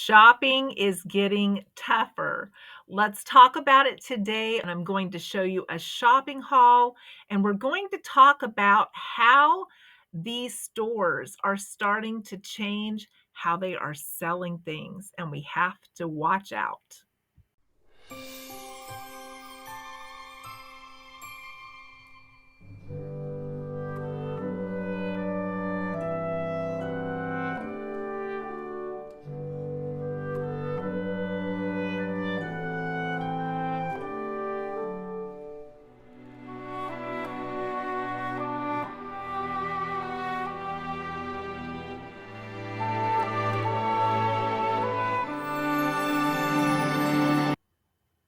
Shopping is getting tougher. Let's talk about it today, and I'm going to show you a shopping haul, and we're going to talk about how these stores are starting to change how they are selling things, and we have to watch out.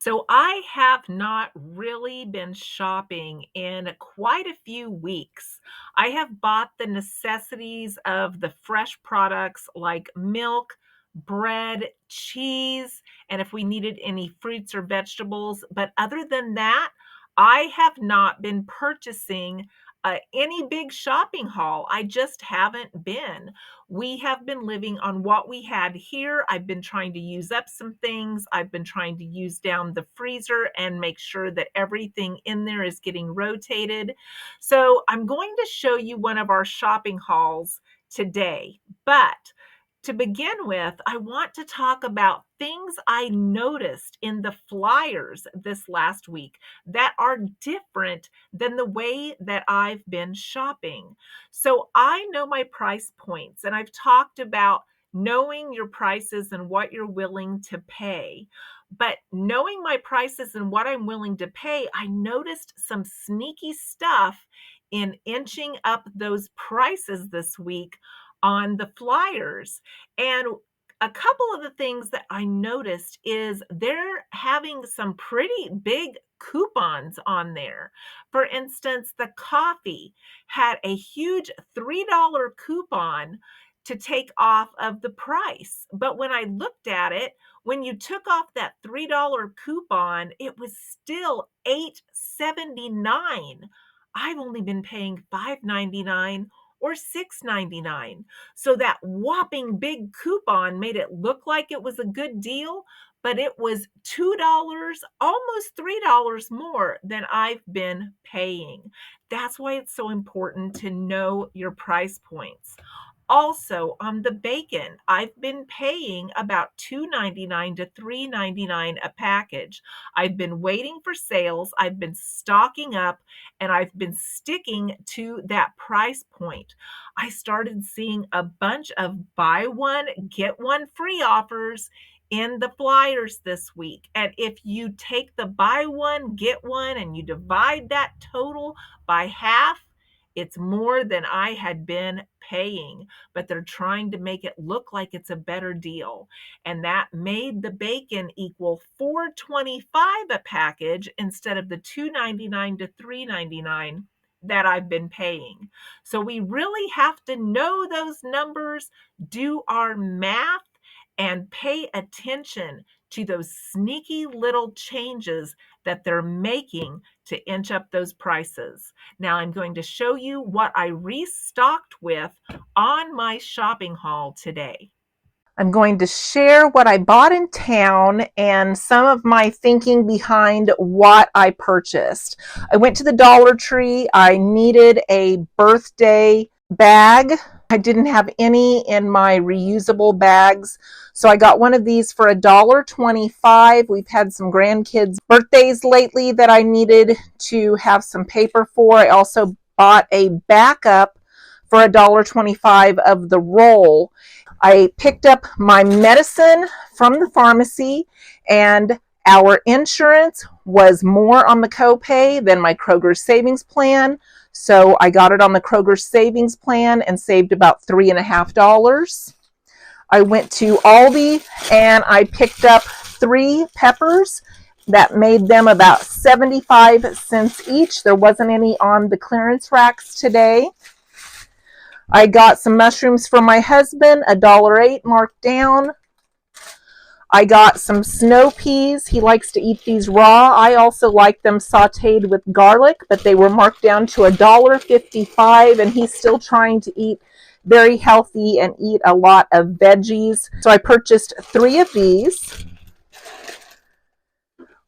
So I have not really been shopping in quite a few weeks. I have bought the necessities of the fresh products like milk, bread, cheese, and if we needed any fruits or vegetables. But other than that, I have not been purchasing any big shopping haul. I just haven't been. We have been living on what we had here. I've been trying to use up some things. I've been trying to use down the freezer and make sure that everything in there is getting rotated. So I'm going to show you one of our shopping hauls today. But to begin with, I want to talk about things I noticed in the flyers this last week that are different than the way that I've been shopping. So I know my price points, and I've talked about knowing your prices and what you're willing to pay. But knowing my prices and what I'm willing to pay, I noticed some sneaky stuff in inching up those prices this week on the flyers. And a couple of the things that I noticed is they're having some pretty big coupons on there. For instance, the coffee had a huge $3 coupon to take off of the price. But when I looked at it, when you took off that $3 coupon, it was still $8.79. I've only been paying $5.99 or $6.99. So that whopping big coupon made it look like it was a good deal, but it was $2, almost $3 more than I've been paying. That's why it's so important to know your price points. Also, on the bacon, I've been paying about $2.99 to $3.99 a package. I've been waiting for sales, I've been stocking up, and I've been sticking to that price point. I started seeing a bunch of buy one, get one free offers in the flyers this week. And if you take the buy one, get one, and you divide that total by half, it's more than I had been paying, but they're trying to make it look like it's a better deal. And that made the bacon equal $4.25 a package instead of the $2.99 to $3.99 that I've been paying. So we really have to know those numbers, do our math, and pay attention to those sneaky little changes that they're making to inch up those prices. Now I'm going to show you what I restocked with on my shopping haul today. I'm going to share what I bought in town and some of my thinking behind what I purchased. I went to the Dollar Tree. I needed a birthday bag. I didn't have any in my reusable bags, so I got one of these for $1.25. We've had some grandkids' birthdays lately that I needed to have some paper for. I also bought a backup for $1.25 of the roll. I picked up my medicine from the pharmacy, and our insurance was more on the copay than my Kroger savings plan. So I got it on the Kroger savings plan and saved about $3.50. I went to Aldi and I picked up 3 peppers that made them about 75 cents each. There wasn't any on the clearance racks today. I got some mushrooms for my husband, $1.08 marked down. I got some snow peas. He likes to eat these raw. I also like them sauteed with garlic, but they were marked down to $1.55, and he's still trying to eat very healthy and eat a lot of veggies. So I purchased 3 of these.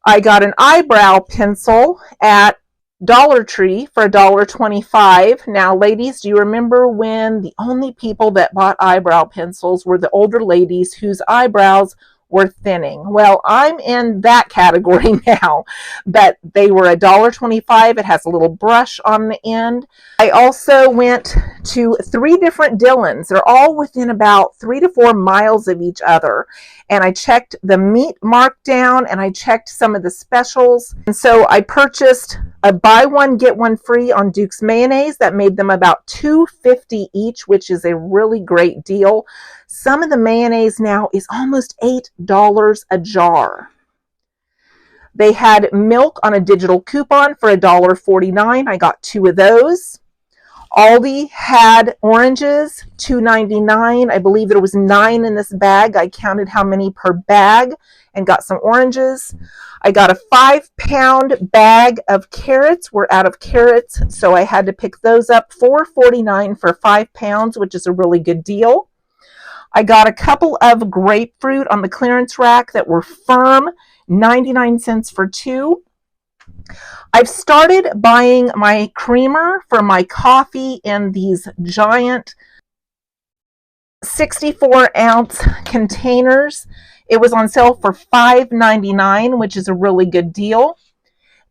I got an eyebrow pencil at Dollar Tree for $1.25. Now, ladies, do you remember when the only people that bought eyebrow pencils were the older ladies whose eyebrows were thinning? Well, I'm in that category now, but they were $1.25. It has a little brush on the end. I also went to 3 different Dillons. They're all within about 3 to 4 miles of each other. And I checked the meat markdown and I checked some of the specials. And so I purchased a buy one, get one free on Duke's mayonnaise. That made them about $2.50 each, which is a really great deal. Some of the mayonnaise now is almost $8 a jar. They had milk on a digital coupon for $1.49. I got 2 of those. Aldi had oranges, $2.99. I believe there was 9 in this bag. I counted how many per bag and got some oranges. I got a 5-pound bag of carrots. We're out of carrots, so I had to pick those up. $4.49 for 5 pounds, which is a really good deal. I got a couple of grapefruit on the clearance rack that were firm, 99 cents for 2. I've started buying my creamer for my coffee in these giant 64-ounce containers. It was on sale for $5.99, which is a really good deal.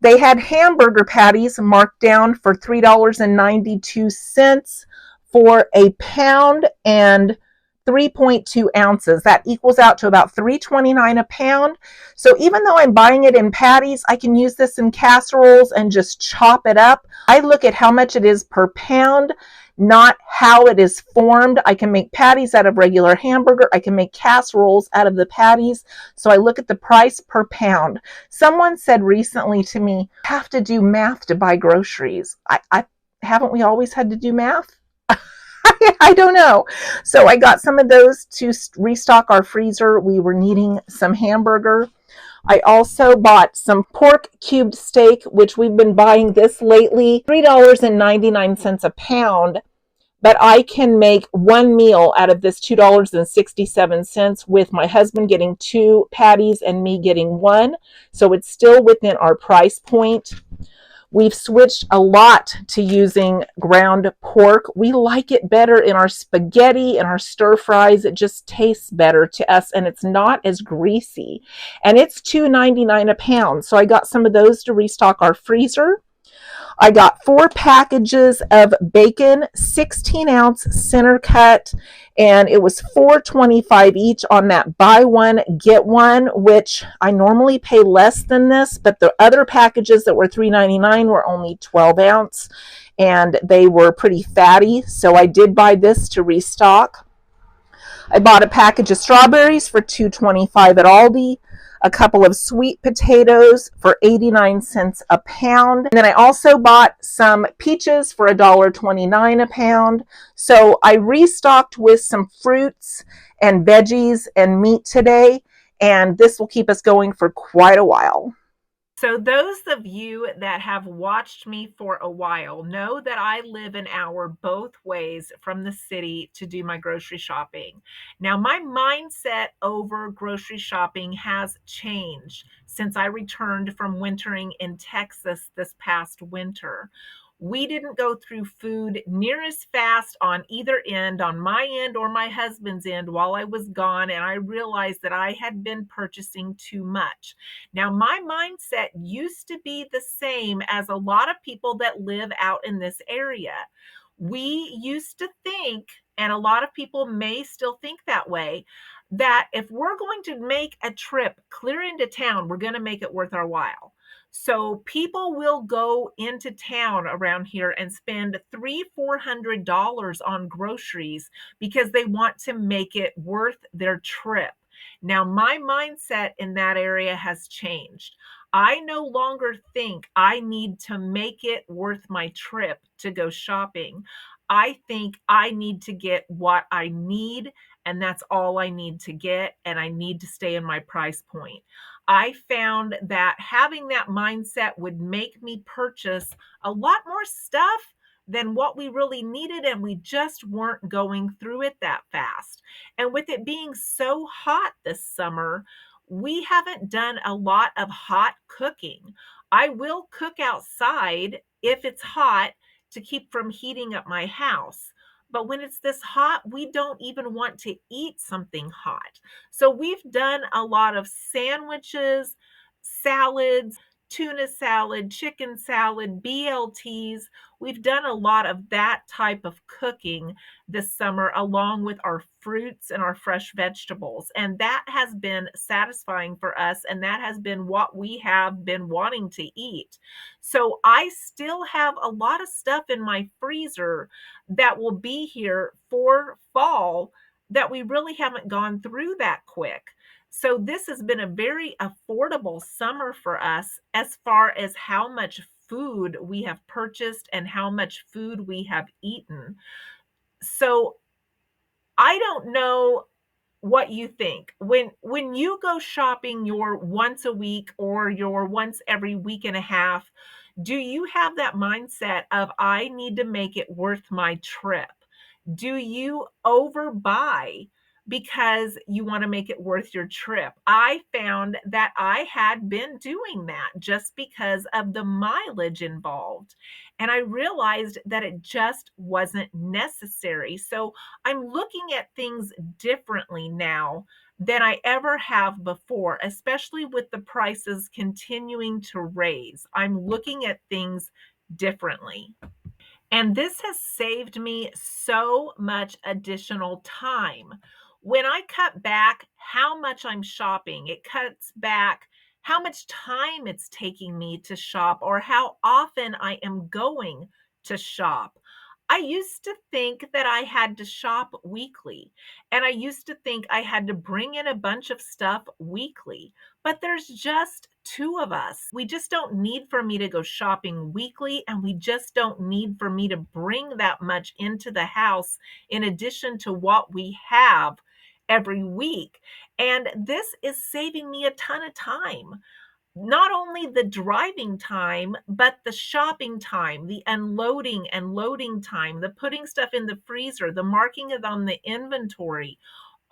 They had hamburger patties marked down for $3.92 for a pound and 3.2 ounces. That equals out to about $3.29 a pound. So even though I'm buying it in patties, I can use this in casseroles and just chop it up. I look at how much it is per pound, not how it is formed. I can make patties out of regular hamburger. I can make casseroles out of the patties. So I look at the price per pound. Someone said recently to me, you have to do math to buy groceries. Haven't we always had to do math? I don't know. So I got some of those to restock our freezer. We were needing some hamburger. I also bought some pork cubed steak, which we've been buying this lately, $3.99 a pound. But I can make one meal out of this $2.67 with my husband getting 2 patties and me getting 1. So it's still within our price point. We've switched a lot to using ground pork. We like it better in our spaghetti and our stir fries. It just tastes better to us and it's not as greasy. And it's $2.99 a pound. So I got some of those to restock our freezer. I got 4 packages of bacon, 16-ounce center cut, and it was $4.25 each on that buy one, get one, which I normally pay less than this, but the other packages that were $3.99 were only 12-ounce, and they were pretty fatty, so I did buy this to restock. I bought a package of strawberries for $2.25 at Aldi, a couple of sweet potatoes for 89 cents a pound. And then I also bought some peaches for $1.29 a pound. So I restocked with some fruits and veggies and meat today, and this will keep us going for quite a while. So those of you that have watched me for a while know that I live an hour both ways from the city to do my grocery shopping. Now, my mindset over grocery shopping has changed since I returned from wintering in Texas this past winter. We didn't go through food near as fast on either end, on my end or my husband's end, while I was gone, and I realized that I had been purchasing too much. Now, my mindset used to be the same as a lot of people that live out in this area. We used to think, and a lot of people may still think that way, that if we're going to make a trip clear into town, we're going to make it worth our while. So people will go into town around here and spend $300-$400 on groceries because they want to make it worth their trip. Now, my mindset in that area has changed. I no longer think I need to make it worth my trip to go shopping. I think I need to get what I need, and that's all I need to get, and I need to stay in my price point. I found that having that mindset would make me purchase a lot more stuff than what we really needed, and we just weren't going through it that fast. And with it being so hot this summer, we haven't done a lot of hot cooking. I will cook outside if it's hot to keep from heating up my house. But when it's this hot, we don't even want to eat something hot. So we've done a lot of sandwiches, salads, tuna salad, chicken salad, BLTs. We've done a lot of that type of cooking this summer, along with our fruits and our fresh vegetables. And that has been satisfying for us. And that has been what we have been wanting to eat. So I still have a lot of stuff in my freezer that will be here for fall that we really haven't gone through that quick. So this has been a very affordable summer for us as far as how much food we have purchased and how much food we have eaten. So I don't know what you think. When you go shopping your once a week or your once every week and a half, do you have that mindset of I need to make it worth my trip? Do you overbuy because you want to make it worth your trip? I found that I had been doing that just because of the mileage involved. And I realized that it just wasn't necessary. So I'm looking at things differently now than I ever have before, especially with the prices continuing to raise. I'm looking at things differently. And this has saved me so much additional time. When I cut back how much I'm shopping, it cuts back how much time it's taking me to shop or how often I am going to shop. I used to think that I had to shop weekly, and I used to think I had to bring in a bunch of stuff weekly. But there's just two of us. We just don't need for me to go shopping weekly, and we just don't need for me to bring that much into the house in addition to what we have every week. And this is saving me a ton of time, not only the driving time, but the shopping time, the unloading and loading time, the putting stuff in the freezer, the marking it on the inventory.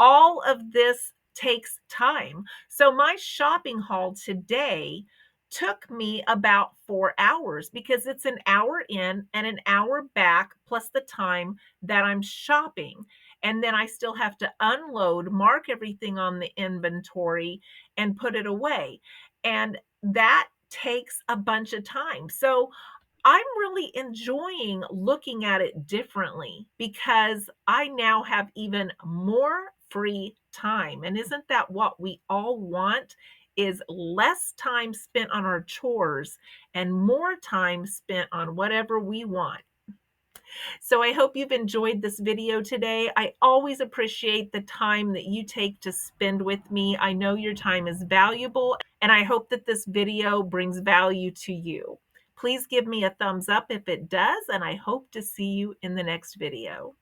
All of this takes time. So my shopping haul today took me about 4 hours because it's an hour in and an hour back, plus the time that I'm shopping. And then I still have to unload, mark everything on the inventory, and put it away. And that takes a bunch of time. So I'm really enjoying looking at it differently because I now have even more free time. And isn't that what we all want? Is less time spent on our chores and more time spent on whatever we want. So I hope you've enjoyed this video today. I always appreciate the time that you take to spend with me. I know your time is valuable, and I hope that this video brings value to you. Please give me a thumbs up if it does, and I hope to see you in the next video.